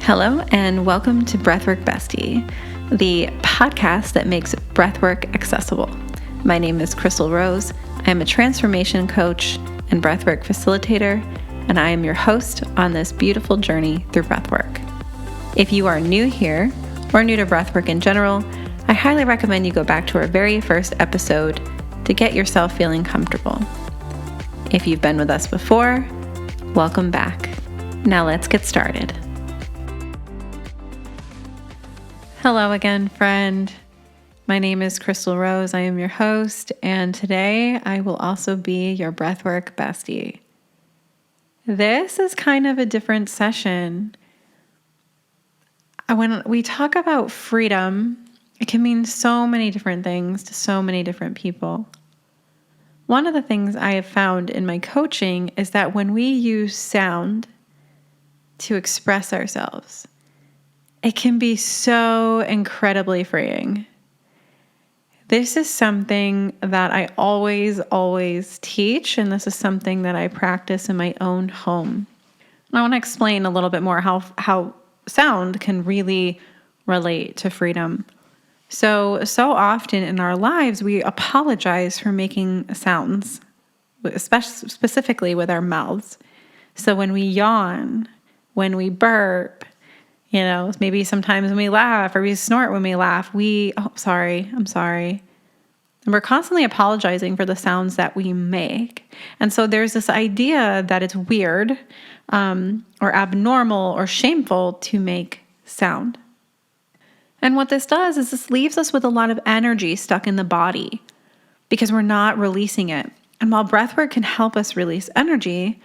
Hello and welcome to Breathwork Bestie, the podcast that makes breathwork accessible. My name is Chrystal Rose. I am a transformation coach and breathwork facilitator, and I am your host on this beautiful journey through breathwork. If you are new here or new to breathwork in general, I highly recommend you go back to our very first episode to get yourself feeling comfortable. If you've been with us before, welcome back. Now let's get started. Hello again, friend. My name is Chrystal Rose. I am your host, and today I will also be your breathwork bestie. This is kind of a different session. When we talk about freedom, it can mean so many different things to so many different people. One of the things I have found in my coaching is that when we use sound to express ourselves, it can be so incredibly freeing. This is something that I always teach, and this is something that I practice in my own home. I want to explain a little bit more how sound can really relate to freedom. So often in our lives, we apologize for making sounds, especially specifically with our mouths. So when we yawn, when we burp, maybe sometimes when we laugh or we snort when we laugh, I'm sorry. And we're constantly apologizing for the sounds that we make. And so there's this idea that it's weird or abnormal or shameful to make sound. And what this does is this leaves us with a lot of energy stuck in the body because we're not releasing it. And while breathwork can help us release energy,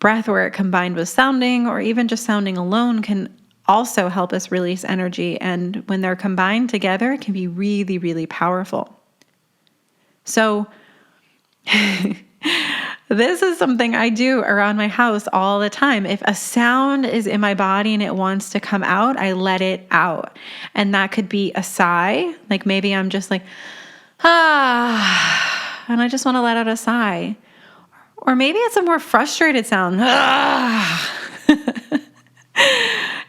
breathwork combined with sounding or even just sounding alone can also help us release energy. And when they're combined together, it can be really, really powerful. So this is something I do around my house all the time. If a sound is in my body and it wants to come out, I let it out. And that could be a sigh. Like maybe I'm just like, and I just want to let out a sigh. Or maybe it's a more frustrated sound.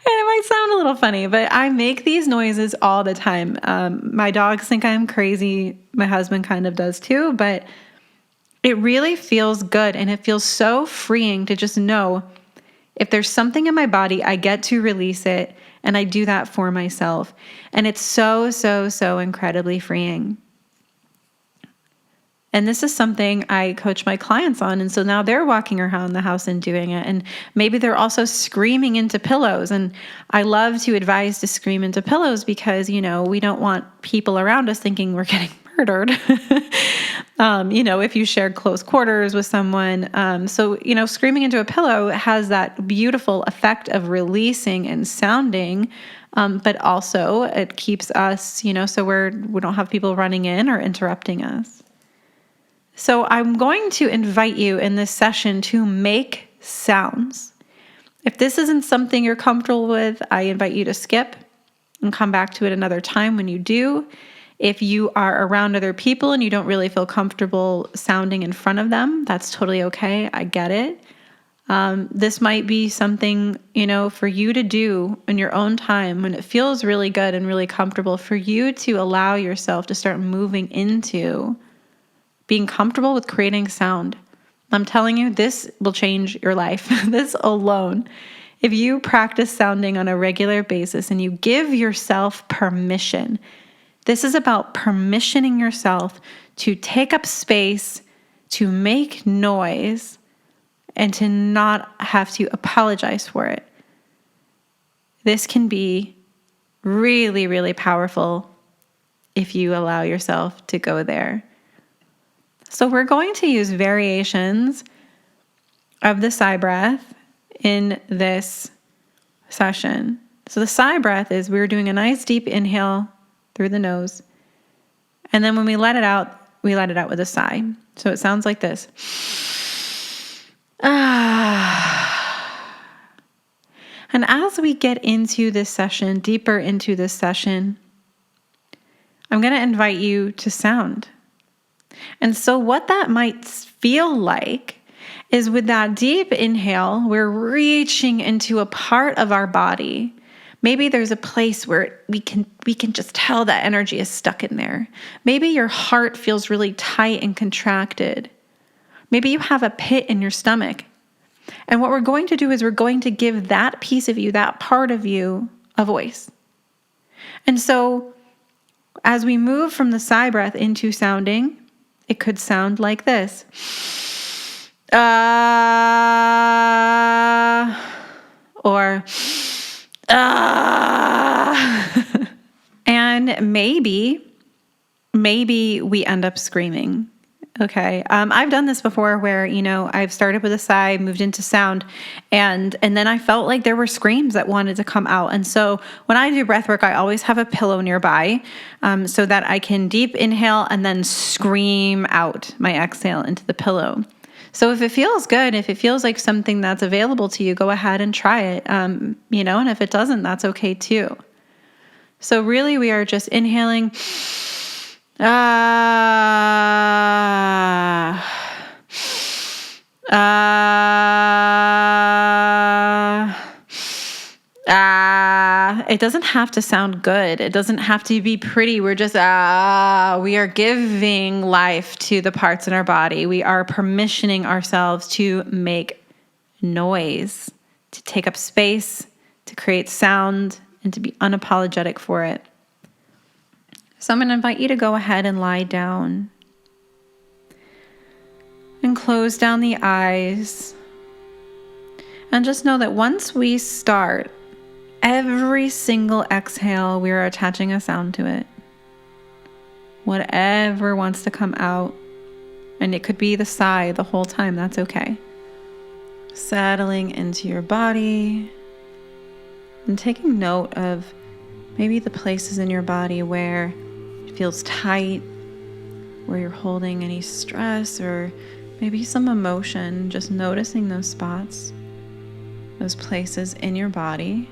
And it might sound a little funny, but I make these noises all the time. My dogs think I'm crazy. My husband kind of does too, but it really feels good. And it feels so freeing to just know if there's something in my body, I get to release it. And I do that for myself. And it's so incredibly freeing. And this is something I coach my clients on. And so now they're walking around the house and doing it. And maybe they're also screaming into pillows. And I love to advise to scream into pillows because, we don't want people around us thinking we're getting murdered. If you share close quarters with someone. So screaming into a pillow has that beautiful effect of releasing and sounding. But also it keeps us, so we don't have people running in or interrupting us. So I'm going to invite you in this session to make sounds. If this isn't something you're comfortable with, I invite you to skip and come back to it another time when you do. If you are around other people and you don't really feel comfortable sounding in front of them, that's totally okay. I get it. This might be something, for you to do in your own time when it feels really good and really comfortable for you to allow yourself to start moving into being comfortable with creating sound. I'm telling you, this will change your life. This alone. If you practice sounding on a regular basis and you give yourself permission, this is about permissioning yourself to take up space, to make noise, and to not have to apologize for it. This can be really, really powerful if you allow yourself to go there. So we're going to use variations of the sigh breath in this session. So the sigh breath is we're doing a nice deep inhale through the nose. And then when we let it out with a sigh. So it sounds like this. And as we get into this session, deeper into this session, I'm going to invite you to sound. And so what that might feel like is with that deep inhale, we're reaching into a part of our body. Maybe there's a place where we can just tell that energy is stuck in there. Maybe your heart feels really tight and contracted. Maybe you have a pit in your stomach. And what we're going to do is we're going to give that piece of you, that part of you, a voice. And so as we move from the sigh breath into sounding, it could sound like this. Or and maybe we end up screaming. Okay. I've done this before where, I've started with a sigh, moved into sound, and then I felt like there were screams that wanted to come out. And so when I do breath work, I always have a pillow nearby, so that I can deep inhale and then scream out my exhale into the pillow. So if it feels good, if it feels like something that's available to you, go ahead and try it. And if it doesn't, that's okay too. So really we are just inhaling. It doesn't have to sound good. It doesn't have to be pretty. We're just, we are giving life to the parts in our body. We are permissioning ourselves to make noise, to take up space, to create sound, and to be unapologetic for it. So I'm going to invite you to go ahead and lie down and close down the eyes. And just know that once we start, every single exhale, we are attaching a sound to it. Whatever wants to come out. And it could be the sigh the whole time. That's okay. Settling into your body and taking note of maybe the places in your body where it feels tight, where you're holding any stress or maybe some emotion, just noticing those spots, those places in your body.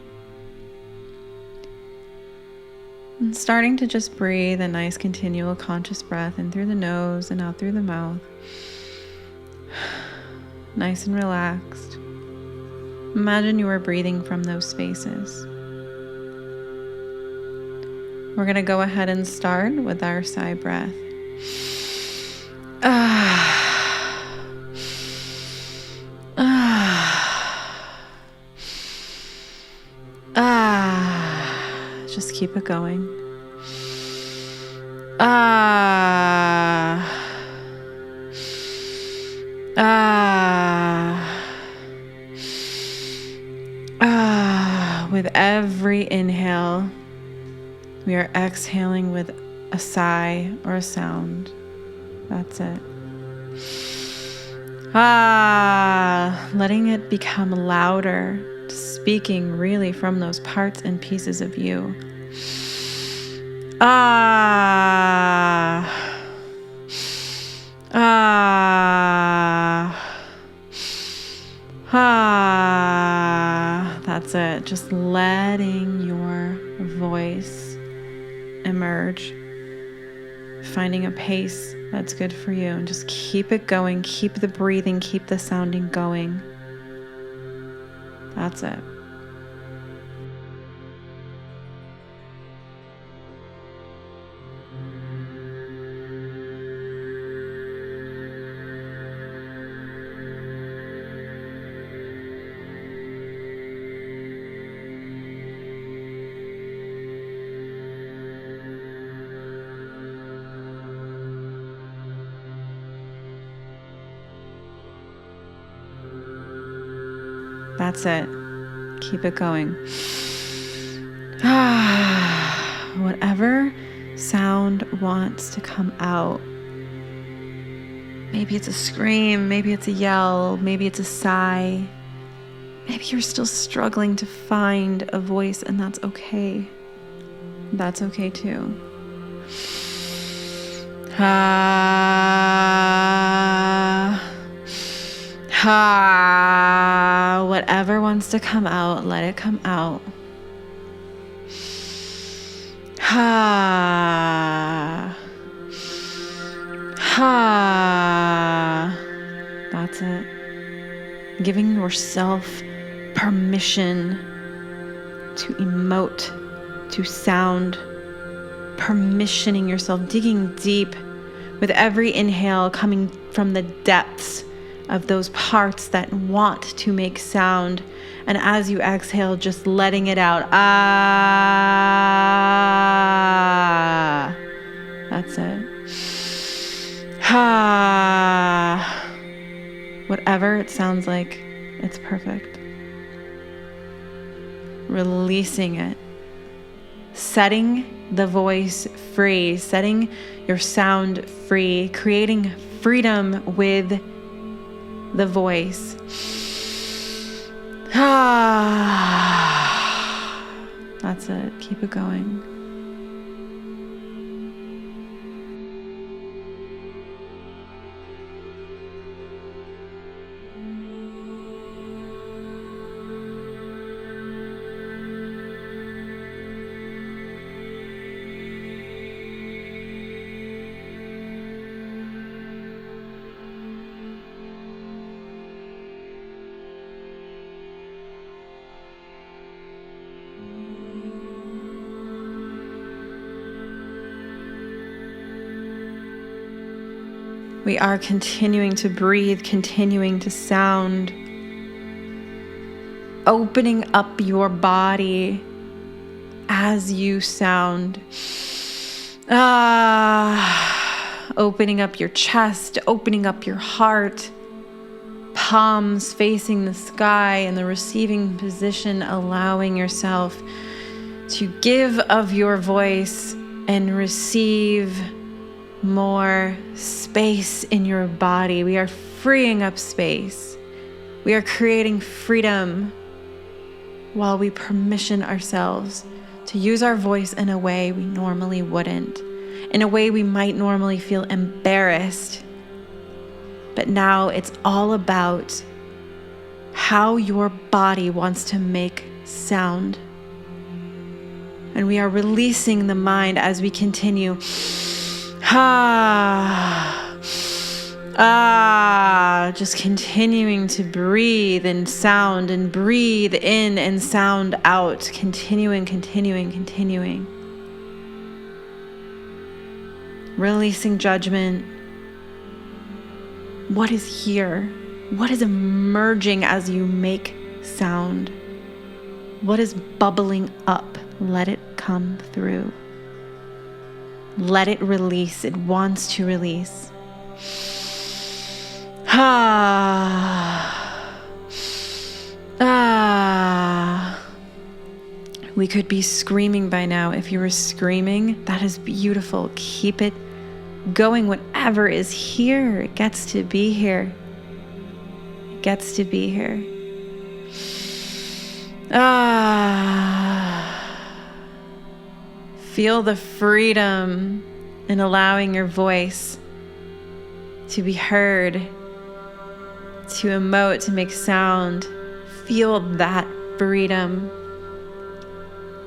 And starting to just breathe a nice continual conscious breath in through the nose and out through the mouth. Nice and relaxed. Imagine you are breathing from those spaces. We're going to go ahead and start with our sigh breath. Just keep it going. With every inhale, we are exhaling with a sigh or a sound. That's it. Letting it become louder, speaking really from those parts and pieces of you. That's it. Just letting your voice emerge. Finding a pace that's good for you. And just keep it going. Keep the breathing. Keep the sounding going. That's it. That's it. Keep it going. Whatever sound wants to come out. Maybe it's a scream, maybe it's a yell, maybe it's a sigh. Maybe you're still struggling to find a voice, and that's okay. That's okay too. Whatever wants to come out, let it come out. That's it. giving yourself permission to emote, to sound, permissioning yourself, digging deep with every inhale, coming from the depths of those parts that want to make sound. And as you exhale, just letting it out. Ah, that's it. Ah, whatever it sounds like, it's perfect. Releasing it. Setting the voice free, setting your sound free, creating freedom with the voice. That's it. Keep it going. We are continuing to breathe, continuing to sound, opening up your body as you sound. Opening up your chest, opening up your heart, palms facing the sky in the receiving position, allowing yourself to give of your voice and receive more space in your body. We are freeing up space. We are creating freedom while we permission ourselves to use our voice in a way we normally wouldn't, in a way we might normally feel embarrassed. But now it's all about how your body wants to make sound. And we are releasing the mind as we continue. Just continuing to breathe and sound and breathe in and sound out. Continuing. Releasing judgment. What is here? What is emerging as you make sound? What is bubbling up? Let it come through. Let it release. It wants to release. We could be screaming by now. If you were screaming, that is beautiful. Keep it going. Whatever is here, it gets to be here. It gets to be here. Feel the freedom in allowing your voice to be heard, to emote, to make sound. Feel that freedom.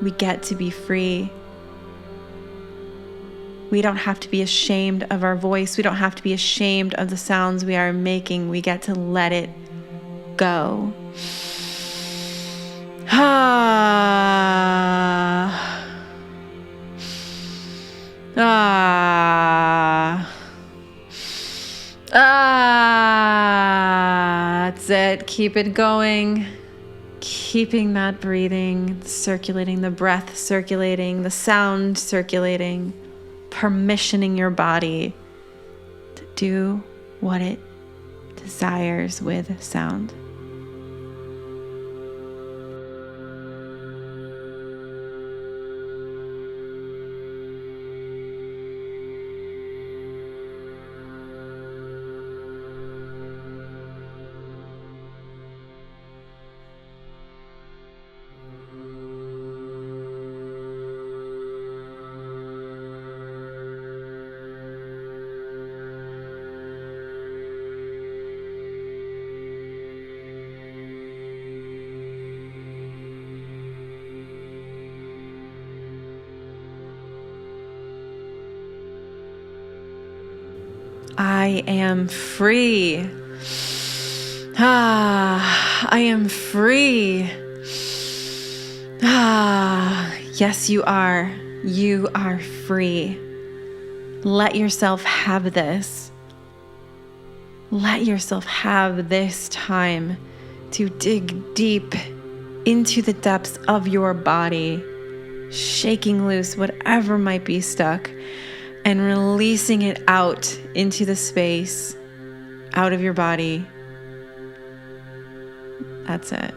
We get to be free. We don't have to be ashamed of our voice. We don't have to be ashamed of the sounds we are making. We get to let it go. That's it. Keep it going. Keeping that breathing, circulating, the breath circulating, the sound circulating, permissioning your body to do what it desires with sound. I am free. I am free. Yes, you are. You are free. Let yourself have this. Let yourself have this time to dig deep into the depths of your body, shaking loose whatever might be stuck and releasing it out into the space, out of your body. That's it.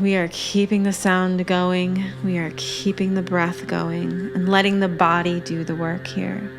We are keeping the sound going. We are keeping the breath going and letting the body do the work here.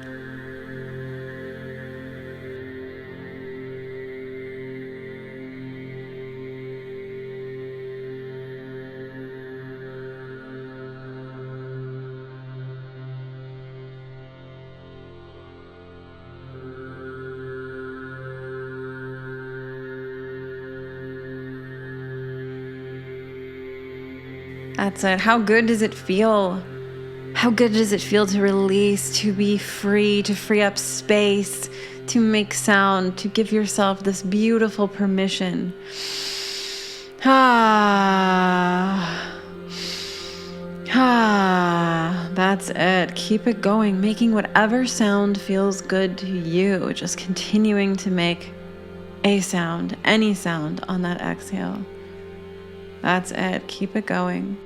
That's it. How good does it feel? How good does it feel to release, to be free, to free up space, to make sound, to give yourself this beautiful permission? That's it. Keep it going, making whatever sound feels good to you. Just continuing to make a sound, any sound on that exhale. That's it. Keep it going.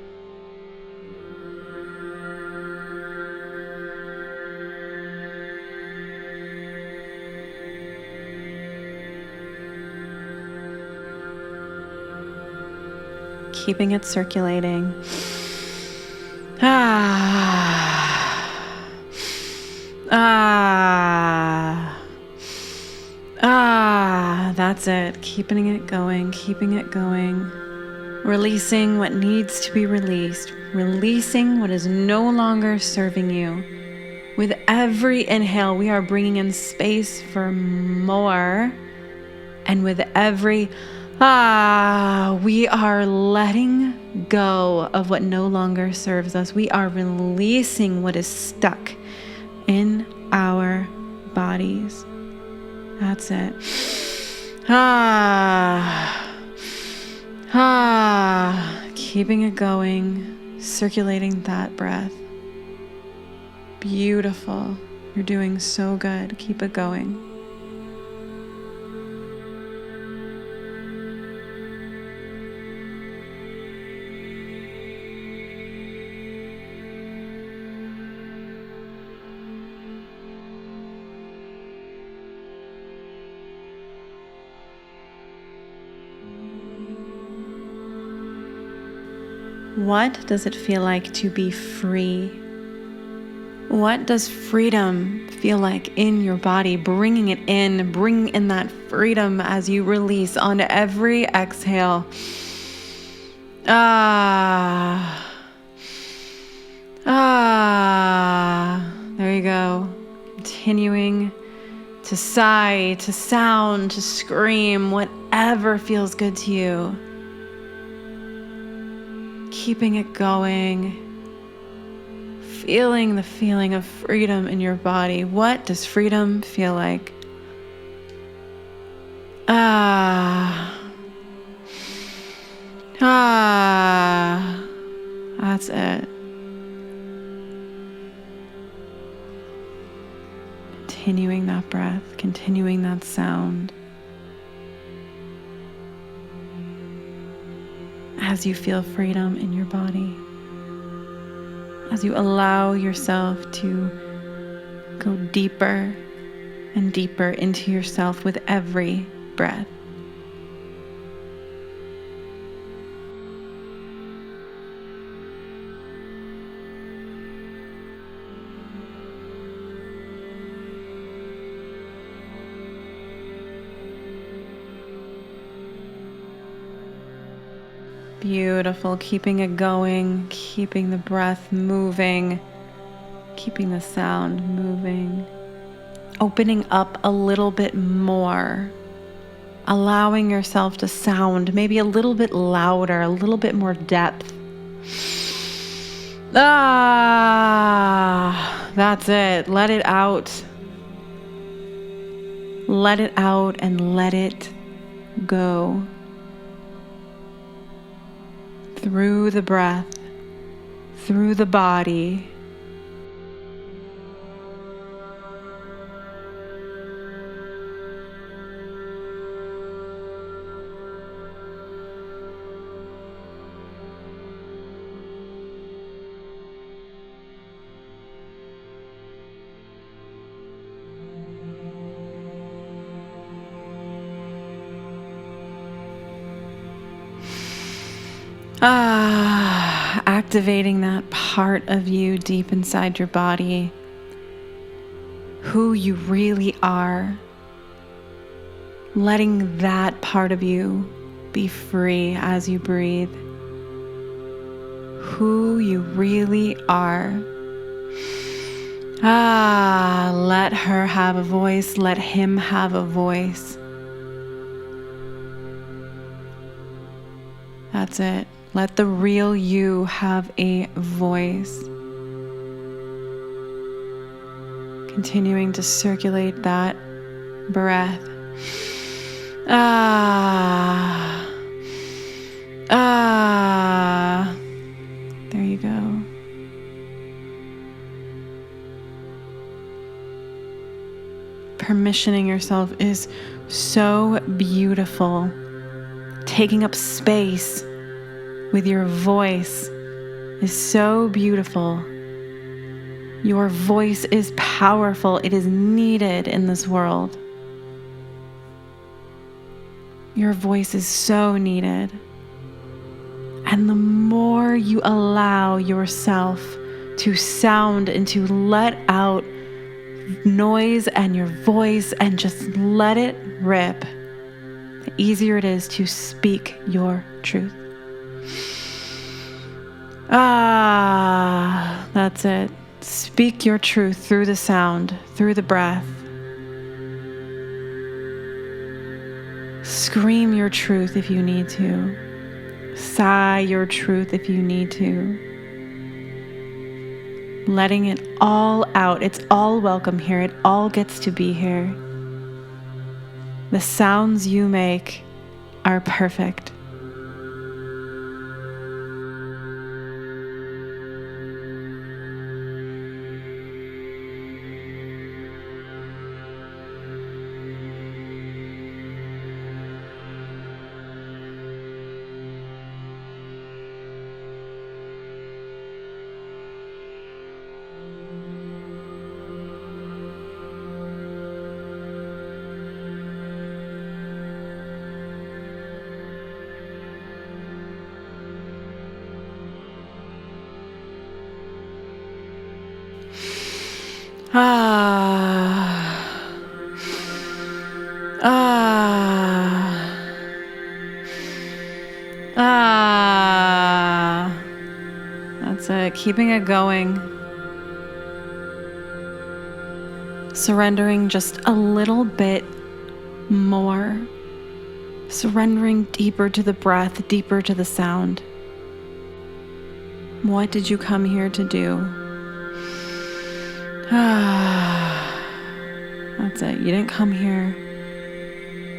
Keeping it circulating. That's it. Keeping it going, keeping it going. Releasing what needs to be released. Releasing what is no longer serving you. With every inhale, we are bringing in space for more. And with every we are letting go of what no longer serves us. We are releasing what is stuck in our bodies. That's it. Keeping it going, circulating that breath. Beautiful. You're doing so good. Keep it going. What does it feel like to be free? What does freedom feel like in your body? Bringing it in, bring in that freedom as you release onto every exhale. There you go. Continuing to sigh, to sound, to scream, whatever feels good to you. Keeping it going, feeling the feeling of freedom in your body. What does freedom feel like? That's it. Continuing that breath, continuing that sound. As you feel freedom in your body, as you allow yourself to go deeper and deeper into yourself with every breath. Beautiful. Keeping it going, keeping the breath moving, keeping the sound moving. Opening up a little bit more. Allowing yourself to sound maybe a little bit louder, a little bit more depth. That's it. Let it out. Let it out and let it go. Through the breath, through the body. Activating that part of you deep inside your body, who you really are, letting that part of you be free as you breathe, who you really are. Let her have a voice, let him have a voice. That's it. Let the real you have a voice. Continuing to circulate that breath. There you go. Permissioning yourself is so beautiful. Taking up space with your voice is so beautiful. Your voice is powerful. It is needed in this world. Your voice is so needed. And the more you allow yourself to sound and to let out noise and your voice and just let it rip, the easier it is to speak your truth. That's it. Speak your truth through the sound, through the breath. Scream your truth if you need to. Sigh your truth if you need to. Letting it all out. It's all welcome here. It all gets to be here. The sounds you make are perfect. That's it. Keeping it going. Surrendering just a little bit more. Surrendering deeper to the breath, deeper to the sound. What did you come here to do? That's it. You didn't come here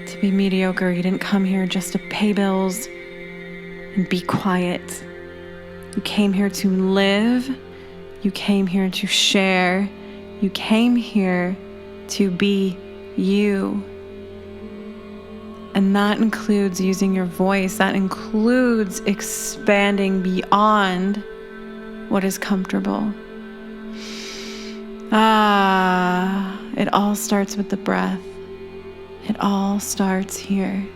to be mediocre. You didn't come here just to pay bills and be quiet. You came here to live. You came here to share. You came here to be you. And that includes using your voice. That includes expanding beyond what is comfortable. It all starts with the breath. It all starts here.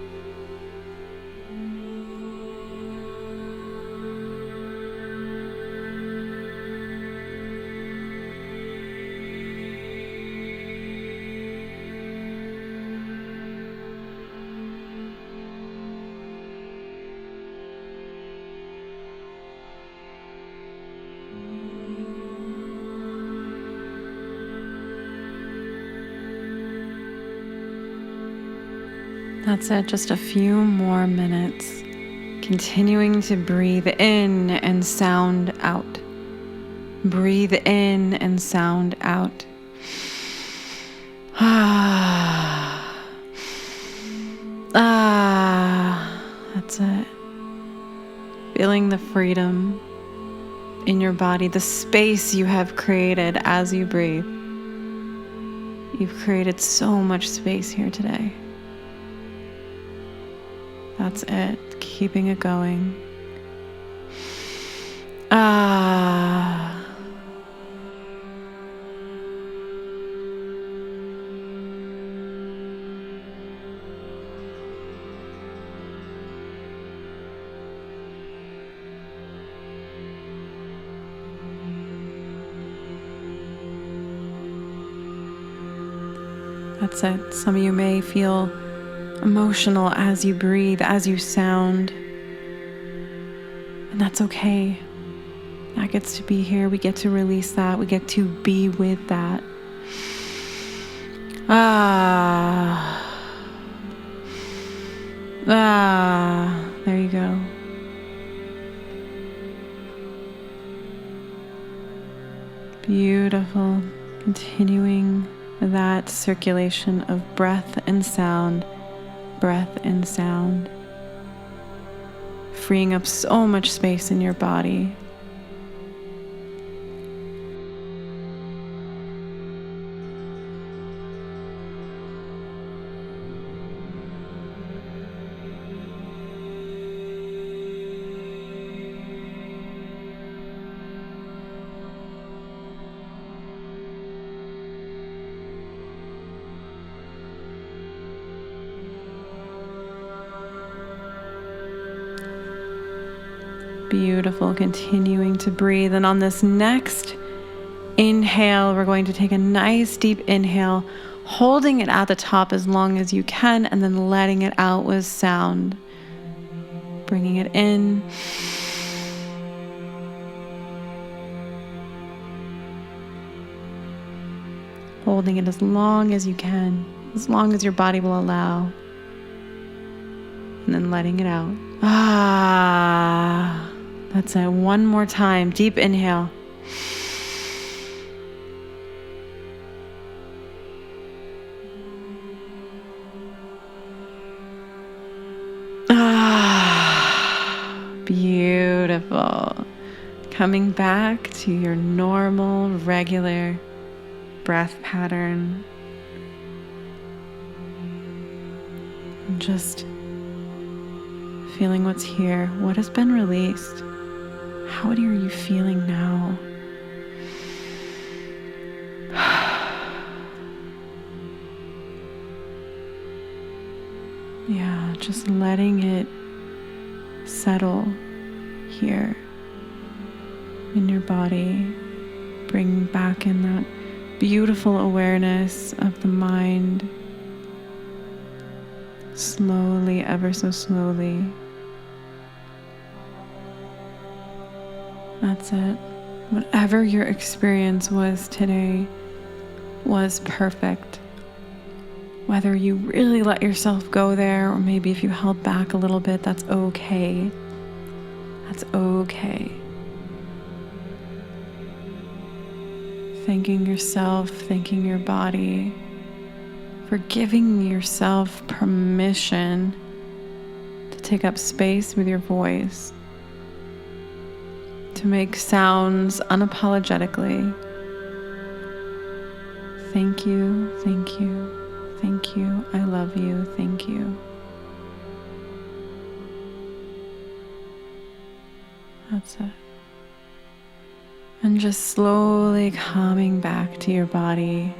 That's it, just a few more minutes. Continuing to breathe in and sound out. Breathe in and sound out. That's it. Feeling the freedom in your body, the space you have created as you breathe. You've created so much space here today. That's it. Keeping it going. That's it. Some of you may feel emotional as you breathe, as you sound. And that's okay. That gets to be here. We get to release that. We get to be with that. There you go. Beautiful. Continuing that circulation of breath and sound, freeing up so much space in your body. Beautiful. Continuing to breathe. And on this next inhale, we're going to take a nice deep inhale, holding it at the top as long as you can, and then letting it out with sound. Bringing it in. Holding it as long as you can, as long as your body will allow. And then letting it out. That's it. One more time. Deep inhale. Beautiful. Coming back to your normal, regular breath pattern. And just feeling what's here. What has been released? How are you feeling now? Yeah, just letting it settle here in your body. Bring back in that beautiful awareness of the mind. Slowly, ever so slowly. That's it. Whatever your experience was today was perfect. Whether you really let yourself go there, or maybe if you held back a little bit, that's okay. That's okay. Thanking yourself, thanking your body, for giving yourself permission to take up space with your voice, to make sounds unapologetically. Thank you, thank you, thank you. I love you, thank you. That's it. And just slowly coming back to your body.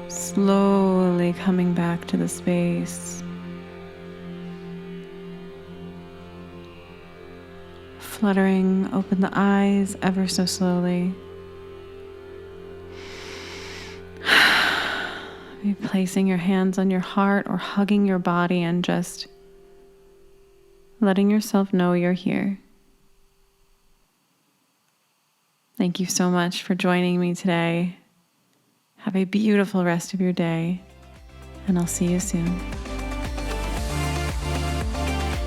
Slowly coming back to the space. Fluttering open the eyes ever so slowly. Be placing your hands on your heart or hugging your body and just letting yourself know you're here. Thank you so much for joining me today. Have a beautiful rest of your day, and I'll see you soon.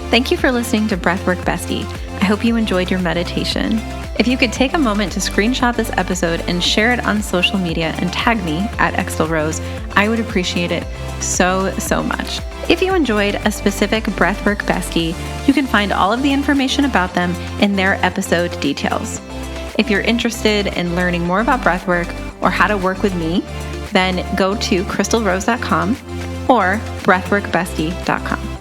Thank you for listening to Breathwork Bestie. I hope you enjoyed your meditation. If you could take a moment to screenshot this episode and share it on social media and tag me at Chrystal Rose, I would appreciate it so much. If you enjoyed a specific Breathwork Bestie, you can find all of the information about them in their episode details. If you're interested in learning more about breathwork or how to work with me, then go to crystalrose.com or breathworkbestie.com.